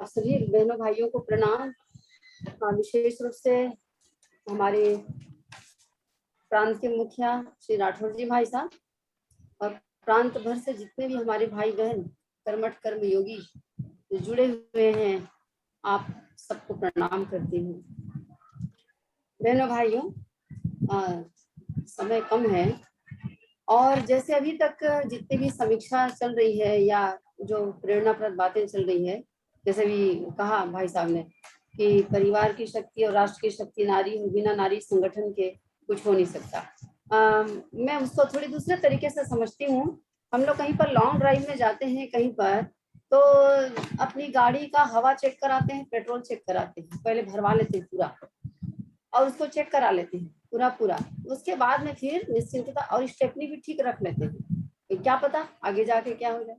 सभी बहनों भाइयों को प्रणाम। विशेष रूप से हमारे प्रांत के मुखिया श्री राठौर जी भाई साहब और प्रांत भर से जितने भी हमारे भाई बहन कर्मठ कर्म योगी जुड़े हुए हैं, आप सबको प्रणाम करती हूँ। बहनों भाइयों, समय कम है और जैसे अभी तक जितनी भी समीक्षा चल रही है या जो प्रेरणाप्रद बातें चल रही है, जैसे भी कहा भाई साहब ने कि परिवार की शक्ति और राष्ट्र की शक्ति नारी है, बिना नारी संगठन के कुछ हो नहीं सकता। मैं उसको थोड़ी दूसरे तरीके से समझती हूँ। हम लोग कहीं पर लॉन्ग ड्राइव में जाते हैं कहीं पर, तो अपनी गाड़ी का हवा चेक कराते हैं, पेट्रोल चेक कराते हैं, पहले भरवा लेते हैं पूरा और उसको चेक करा लेते हैं पूरा। उसके बाद में फिर निश्चिंतता और स्टेपनी भी ठीक रख लेते हैं, क्या पता आगे जाके क्या हो जाए।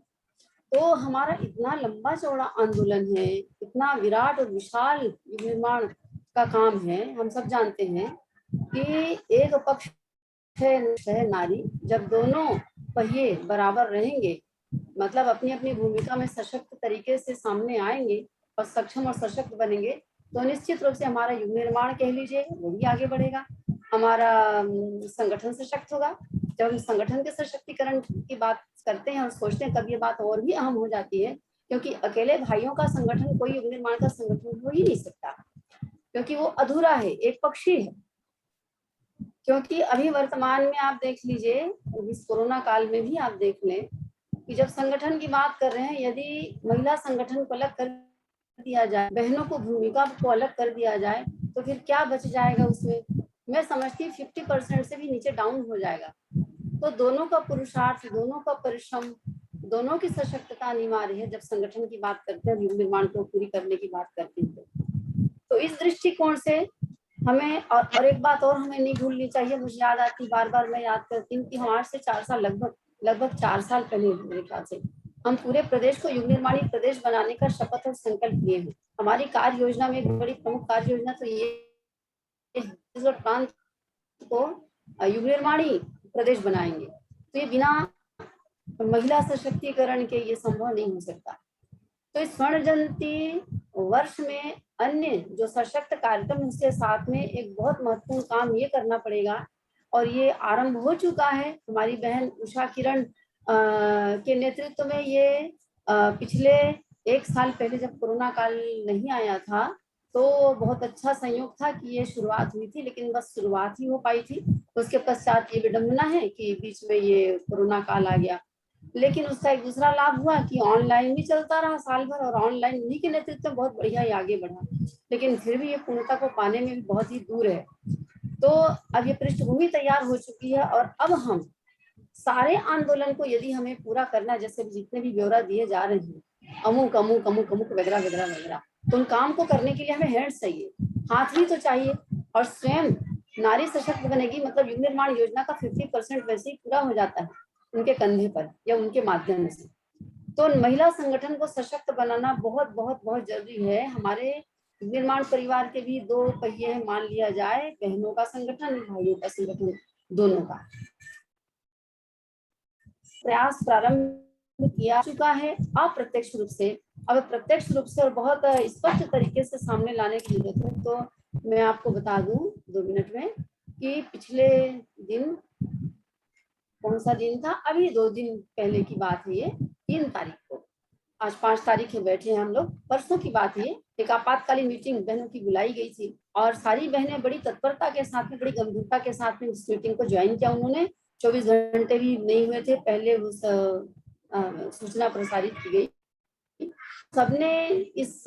तो हमारा इतना लंबा चौड़ा आंदोलन है, इतना विराट और विशाल निर्माण का काम है। हम सब जानते हैं कि एक पक्ष है नारी, जब दोनों पहिए बराबर रहेंगे, मतलब अपनी अपनी भूमिका में सशक्त तरीके से सामने आएंगे और सक्षम और सशक्त बनेंगे, तो निश्चित रूप से हमारा युग निर्माण कह लीजिए वो भी आगे बढ़ेगा, हमारा संगठन सशक्त होगा। जब हम संगठन के सशक्तिकरण की बात करते हैं और सोचते हैं, तब ये बात और भी अहम हो जाती है, क्योंकि अकेले भाइयों का संगठन कोई युग निर्माण का संगठन हो ही नहीं सकता, क्योंकि वो अधूरा है, एक पक्षी है। क्योंकि अभी वर्तमान में आप देख लीजिए, इस कोरोना काल में भी आप देख लें कि जब संगठन की बात कर रहे हैं, यदि महिला संगठन को अलग कर दिया जाए, बहनों को भूमिका को अलग कर दिया जाए, तो फिर क्या बच जाएगा उसमें? मैं समझती हूँ 50% से भी नीचे डाउन हो जाएगा। तो दोनों का पुरुषार्थ, दोनों का परिश्रम, दोनों की सशक्तता अनिवार्य है जब संगठन की बात करते हैं, युग निर्माण को पूरी करने की बात करते हैं। तो इस दृष्टिकोण से हमें और एक बात और हमें नहीं भूलनी चाहिए, मुझे याद आती, बार बार मैं याद करती हूँ कि हम 8 से 4 साल लगभग 4 साल पहले मेरे ख्याल से हम पूरे प्रदेश को युग निर्माणी प्रदेश बनाने का शपथ और संकल्प लिए हैं। हमारी कार्य योजना में एक बड़ी प्रमुख कार्य योजना तो ये प्रांत को युग निर्माणी प्रदेश बनाएंगे। तो ये बिना महिला सशक्तिकरण के ये संभव नहीं हो सकता। तो इस स्वर्ण जयंती वर्ष में अन्य जो सशक्त कार्यक्रम, उसके साथ में एक बहुत महत्वपूर्ण काम ये करना पड़ेगा, और ये आरंभ हो चुका है। हमारी बहन उषा किरण के नेतृत्व में ये पिछले 1 साल पहले जब कोरोना काल नहीं आया था, तो बहुत अच्छा संयोग था कि ये शुरुआत हुई थी, लेकिन बस शुरुआत ही हो पाई थी। उसके पश्चात ये विडंबना है कि बीच में ये कोरोना काल आ गया। लेकिन उसका एक दूसरा लाभ हुआ कि ऑनलाइन भी चलता रहा साल भर, और ऑनलाइन उन्हीं के नेतृत्व में बहुत बढ़िया ही आगे बढ़ा, लेकिन फिर भी ये पूर्णता को पाने में भी बहुत ही दूर है। तो अब ये पृष्ठभूमि तैयार हो चुकी है, और अब हम सारे आंदोलन को यदि हमें पूरा करना, जैसे जितने भी ब्यौरा दिए जा रहे हैं, अमुक अमुक अमुक अमुक वगैरह वगैरह वगैरह, तो उन काम को करने के लिए हमें हैंड्स चाहिए, हाथ भी तो चाहिए। और स्वयं नारी सशक्त बनेगी, मतलब युग निर्माण योजना का 50% वैसे ही पूरा हो जाता है उनके कंधे पर या उनके माध्यम से। तो महिला संगठन को सशक्त बनाना बहुत बहुत बहुत जरूरी है। हमारे निर्माण परिवार के भी 2 पहिए हैं, मान लिया जाए, बहनों का संगठन, भाइयों का संगठन, दोनों का प्रयास प्रारंभ किया चुका है अप्रत्यक्ष रूप से। अब प्रत्यक्ष रूप से और बहुत स्पष्ट तरीके से सामने लाने की जरूरत है। तो मैं आपको बता दूं 2 मिनट में कि पिछले दिन, कौन सा दिन था, अभी 2 दिन पहले की बात है, ये 3 तारीख को, आज 5 तारीख है, बैठे हैं हम लोग, परसों की बात है, एक आपातकालीन मीटिंग बहनों की बुलाई गई थी, और सारी बहनें बड़ी तत्परता के साथ में, बड़ी गंभीरता के साथ में इस मीटिंग को ज्वाइन किया। उन्होंने 24 घंटे भी नहीं हुए थे पहले उस सूचना प्रसारित की गई। सबने इस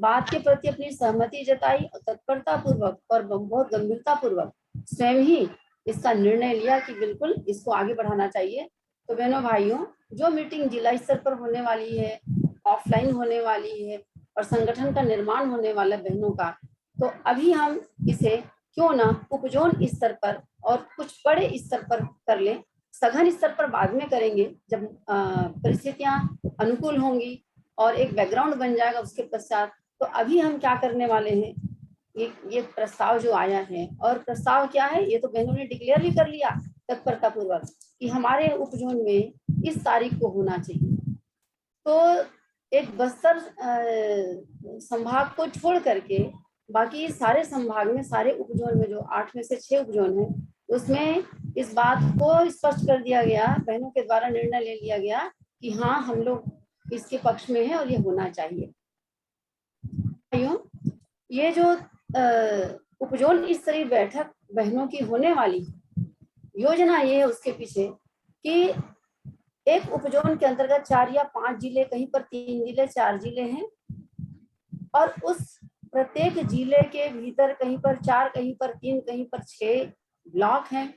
बात के प्रति अपनी सहमति जताई और तत्परता पूर्वक और बहुत गंभीरता पूर्वक स्वयं ही इसका निर्णय लिया कि बिल्कुल इसको आगे बढ़ाना चाहिए। तो बहनों भाइयों, जो मीटिंग जिला स्तर पर होने वाली है, ऑफलाइन होने वाली है, और संगठन का निर्माण होने वाला है बहनों का, तो अभी हम इसे क्यों ना उपजोन स्तर पर और कुछ बड़े स्तर पर कर लें, सघन स्तर पर बाद में करेंगे जब परिस्थितियां अनुकूल होंगी और एक बैकग्राउंड बन जाएगा उसके पश्चात। तो अभी हम क्या करने वाले हैं, ये प्रस्ताव जो आया है, और प्रस्ताव क्या है, ये तो बहनों ने डिक्लेयर भी कर लिया तत्परता पूर्वक कि हमारे उपजोन में इस तारीख को होना चाहिए। तो एक बस्तर संभाग को छोड़ करके बाकी सारे संभाग में, सारे उपजोन में, जो 8 में से 6 उपजोन है, उसमें इस बात को स्पष्ट कर दिया गया, बहनों के द्वारा निर्णय ले लिया गया कि हाँ हम लोग इसके पक्ष में हैं और ये होना चाहिए। ये जो उपजोन स्तरीय बैठक बहनों की होने वाली योजना, ये है उसके पीछे कि एक उपजोन के अंतर्गत 4 या 5 जिले, कहीं पर 3 जिले, 4 जिले हैं, और उस प्रत्येक जिले के भीतर कहीं पर 4, कहीं पर 3, कहीं पर 6 ब्लॉक हैं,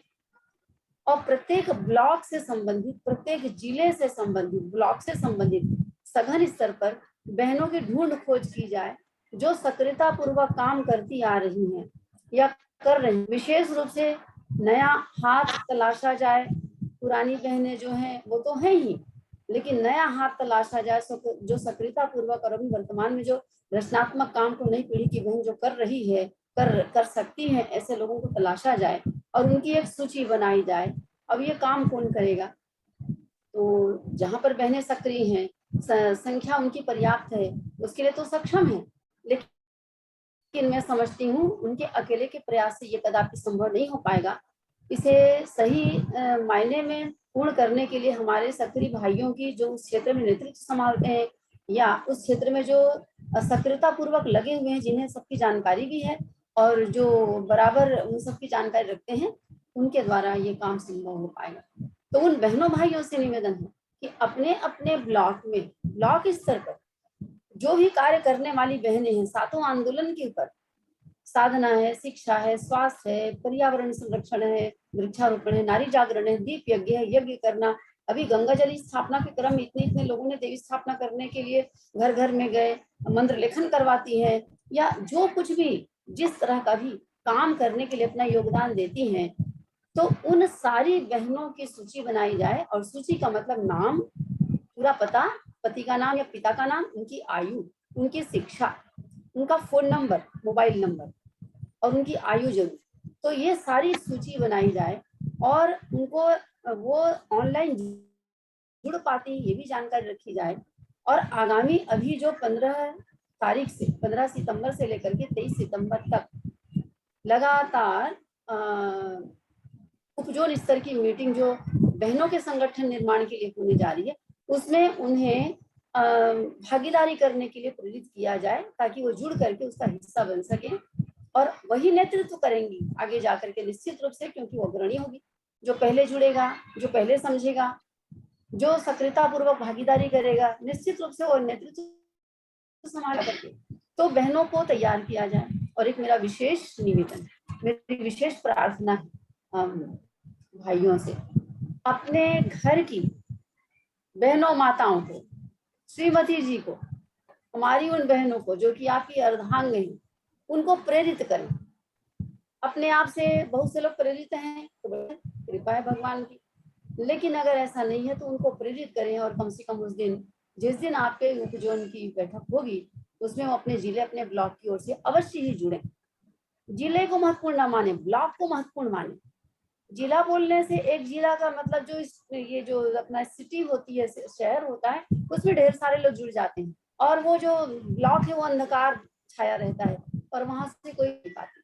और प्रत्येक ब्लॉक से संबंधित, प्रत्येक जिले से संबंधित, ब्लॉक से संबंधित सघन स्तर पर बहनों की ढूंढ खोज की जाए जो सक्रियता पूर्वक काम करती आ रही हैं या कर रही, विशेष रूप से नया हाथ तलाशा जाए। पुरानी बहनें जो हैं वो तो हैं ही, लेकिन नया हाथ तलाशा जाए जो सक्रियता पूर्वक और अभी वर्तमान में जो रचनात्मक काम को नई पीढ़ी की बहन जो कर रही है, कर सकती है, ऐसे लोगों को तलाशा जाए और उनकी एक सूची बनाई जाए। अब ये काम कौन करेगा? तो जहां पर बहनें सक्रिय हैं, संख्या उनकी पर्याप्त है, उसके लिए तो सक्षम है, लेकिन मैं समझती हूँ उनके अकेले के प्रयास से ये कदापि संभव नहीं हो पाएगा। इसे सही मायने में पूर्ण करने के लिए हमारे सक्रिय भाइयों की जो उस क्षेत्र में नेतृत्व संभालते हैं या उस क्षेत्र में जो सक्रियता पूर्वक लगे हुए हैं, जिन्हें सबकी जानकारी भी है और जो बराबर उन सबकी जानकारी रखते हैं, उनके द्वारा ये काम संभव हो पाएगा। तो उन बहनों भाइयों से निवेदन है कि अपने अपने ब्लॉक में, ब्लॉक स्तर पर जो भी कार्य करने वाली बहनें हैं, सातों आंदोलन के ऊपर, साधना है, शिक्षा है, स्वास्थ्य है, पर्यावरण संरक्षण है, वृक्षारोपण है, नारी जागरण है, दीप यज्ञ है, यज्ञ करना, अभी गंगा जल स्थापना के क्रम इतने इतने लोगों ने देवी स्थापना करने के लिए घर घर में गए, मंत्र लेखन करवाती है, या जो कुछ भी जिस तरह का भी काम करने के लिए अपना योगदान देती हैं, तो उन सारी बहनों की सूची बनाई जाए। और सूची का मतलब नाम, पूरा पता, पति का नाम या पिता का नाम, उनकी आयु, उनकी शिक्षा, उनका फोन नंबर, मोबाइल नंबर और उनकी आयु जरूर। तो ये सारी सूची बनाई जाए और उनको वो ऑनलाइन जुड़ पाती है ये भी जानकारी रखी जाए। और आगामी अभी जो 15 तारीख से, 15 सितंबर से लेकर के 23 सितंबर तक लगातार उपजोन स्तर की मीटिंग जो बहनों के संगठन निर्माण के लिए होने जा रही है, उसमें उन्हें भागीदारी करने के लिए प्रेरित किया जाए ताकि वो जुड़ करके उसका हिस्सा बन सके और वही नेतृत्व करेंगी आगे जाकर के निश्चित रूप से, क्योंकि वो अग्रणी होगी। जो पहले जुड़ेगा, जो पहले समझेगा, जो सक्रियता पूर्वक भागीदारी करेगा, निश्चित रूप से वो नेतृत्व संभाल करके तो बहनों को तैयार किया जाए। और एक मेरा विशेष निवेदन, मेरी विशेष प्रार्थना है भाइयों से, अपने घर की बहनों माताओं को, श्रीमती जी को, हमारी उन बहनों को जो कि आपकी अर्धांग हैं, उनको प्रेरित करें। अपने आप से बहुत से लोग प्रेरित हैं तो कृपा है भगवान की, लेकिन अगर ऐसा नहीं है तो उनको प्रेरित करें और कम से कम उस दिन, जिस दिन आपके उपजोन की बैठक होगी, उसमें वो अपने जिले, अपने ब्लॉक की ओर से अवश्य ही जुड़े। जिले को महत्वपूर्ण ना माने, ब्लॉक को महत्वपूर्ण माने। जिला बोलने से एक जिला का मतलब जो ये जो अपना सिटी होती है, शहर होता है, उसमें ढेर सारे लोग जुड़ जाते हैं और वो जो ब्लॉक है वो अंधकार छाया रहता है और वहां से कोई नहीं पाती।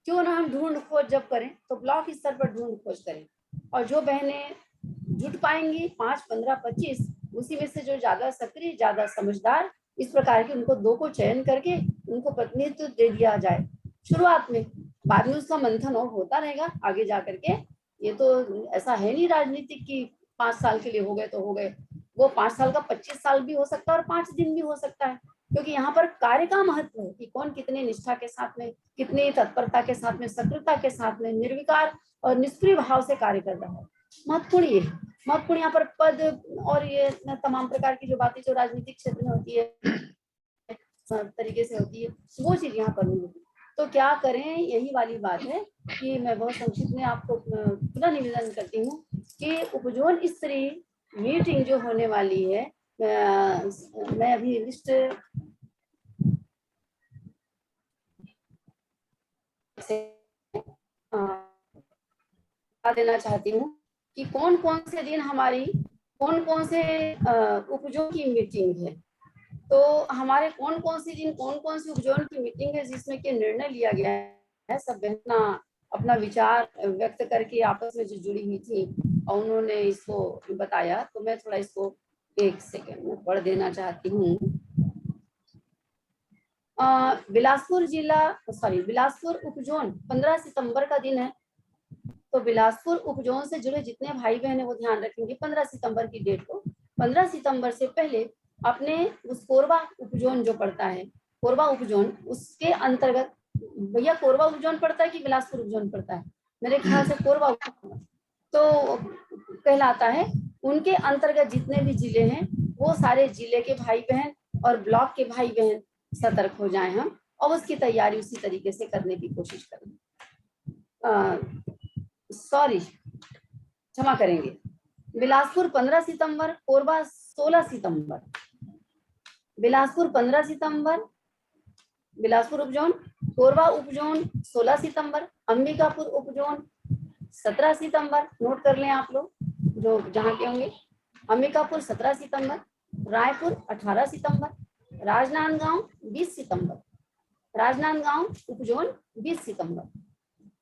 क्यों ना हम ढूंढ खोज जब करें तो ब्लॉक स्तर पर ढूंढ खोज करें, और जो बहनें जुट पाएंगी 5, 15, 25, उसी में से जो ज्यादा सक्रिय, ज्यादा समझदार, इस प्रकार के उनको 2 को चयन करके उनको प्रतिनिधित्व दे दिया जाए शुरुआत में। बाद में उसका मंथन और होता रहेगा आगे जा करके। ये तो ऐसा है नहीं राजनीतिक की 5 साल के लिए हो गए तो हो गए, वो 5 साल का 25 साल भी हो सकता है और 5 दिन भी हो सकता है, क्योंकि यहाँ पर कार्य का महत्व है कि कौन कितने निष्ठा के साथ में, कितनी तत्परता के साथ में, सक्रियता के साथ में, निर्विकार और निष्क्रिय भाव से कार्य कर रहा है। महत्वपूर्ण ये है, महत्वपूर्ण यहाँ पर पद और ये तमाम प्रकार की जो बातें जो राजनीतिक क्षेत्र में होती है तरीके से होती है, वो चीज यहाँ पर नहीं होती। तो क्या करें, यही वाली बात है कि मैं बहुत संक्षिप्त में आपको पुनः निवेदन करती हूँ कि उपजोन स्तरीय मीटिंग जो होने वाली है, मैं अभी लिस्ट देना चाहती हूँ कि कौन कौन से दिन हमारी, कौन कौन से उपजोन की मीटिंग है। तो हमारे कौन कौन सी दिन कौन कौन सी उपजोन की मीटिंग है जिसमें कि निर्णय लिया गया है, सब बहना अपना विचार व्यक्त करके आपस में जो जुड़ी हुई थी और उन्होंने इसको बताया। तो मैं थोड़ा इसको एक सेकेंड में पढ़ देना चाहती हूँ। बिलासपुर जिला बिलासपुर उपजोन 15 सितंबर का दिन है। तो बिलासपुर उपजोन से जुड़े जितने भाई बहन है वो ध्यान रखेंगे 15 सितंबर की डेट को। 15 सितंबर से पहले अपने उस कोरबा उपजोन जो पड़ता है, कोरबा उपजोन, उसके अंतर्गत, भैया कोरबा उपजोन पड़ता है कि बिलासपुर उपजोन पड़ता है? मेरे ख्याल से कोरबा तो कहलाता है। उनके अंतर्गत जितने भी जिले हैं वो सारे जिले के भाई बहन और ब्लॉक के भाई बहन सतर्क हो जाएं हम, और उसकी तैयारी उसी तरीके से करने की कोशिश करें। सॉरी, क्षमा करेंगे, बिलासपुर 15 सितंबर, कोरबा 16 सितंबर। बिलासपुर 15 सितंबर बिलासपुर उपजोन, कोरबा उपजोन 16 सितंबर, अंबिकापुर उपजोन 17 सितंबर, नोट कर लें आप लोग जो जहाँ के होंगे। अंबिकापुर 17 सितंबर, रायपुर 18 सितंबर, राजनांदगांव 20 सितंबर, राजनांदगांव उपजोन 20 सितंबर,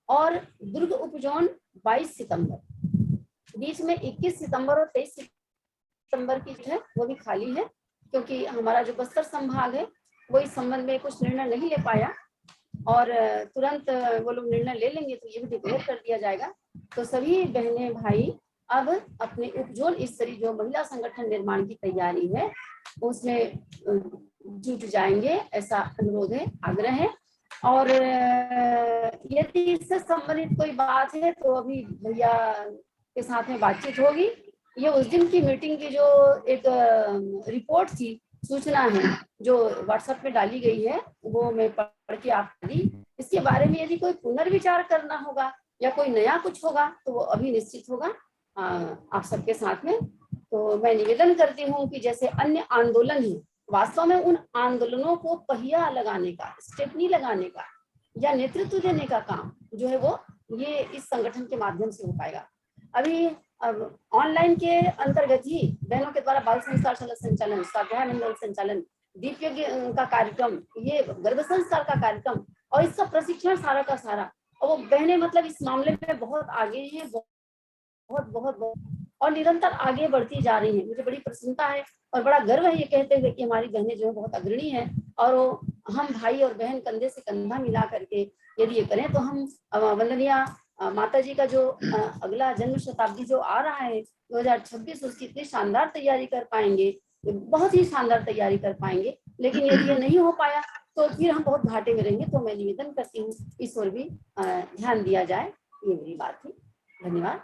और दुर्ग उपजोन 22 सितंबर। बीच में 21 सितंबर और 23 सितंबर की है वो भी खाली है, क्योंकि हमारा जो बस्तर संभाग है वो इस संबंध में कुछ निर्णय नहीं ले पाया, और तुरंत वो लोग निर्णय ले लेंगे तो ये भी डिक्लेयर कर दिया जाएगा। तो सभी बहनें भाई अब अपने उपजोन स्तरीय जो महिला संगठन निर्माण की तैयारी है उसमें जुट जाएंगे, ऐसा अनुरोध है, आग्रह है। और यदि इससे संबंधित कोई बात है तो अभी भैया के साथ में बातचीत होगी। ये उस दिन की मीटिंग की जो एक रिपोर्ट थी, सूचना है जो व्हाट्सएप पे डाली गई है, वो मैं पढ़ के आपको दी। इसके बारे में यदि कोई पुनर्विचार करना होगा या कोई नया कुछ होगा तो वो अभी निश्चित होगा आप सबके साथ में। तो मैं निवेदन करती हूँ कि जैसे अन्य आंदोलन है, वास्तव में उन आंदोलनों को पहिया लगाने का, स्टेपनी लगाने का या नेतृत्व देने का काम जो है वो ये इस संगठन के माध्यम से हो पाएगा। अभी ऑनलाइन के अंतर्गत ही बहनों के द्वारा बाल संस्कार संचालन, स्वाध्याय मंडल संचालन, दीप यज्ञ का कार्यक्रम, ये गर्भ संस्कार का कार्यक्रम और इसका प्रशिक्षण सारा का सारा, और वो बहनें मतलब इस मामले में बहुत आगे हैं, बहुत बहुत बहुत, और निरंतर आगे बढ़ती जा रही है। मुझे बड़ी प्रसन्नता है और बड़ा गर्व है ये कहते हुए कि हमारी बहनें जो है बहुत अग्रणी हैं, और वो हम भाई और बहन कंधे से कंधा मिला करके यदि ये करें तो हम वंदनीय माता जी का जो अगला जन्म शताब्दी जो आ रहा है 2026, उसकी इतनी शानदार तैयारी कर पाएंगे, बहुत ही शानदार तैयारी कर पाएंगे। लेकिन यदि ये नहीं हो पाया तो फिर हम बहुत घाटे में रहेंगे। तो मैं निवेदन करती हूँ इस ओर भी ध्यान दिया जाए। ये मेरी बात थी। धन्यवाद।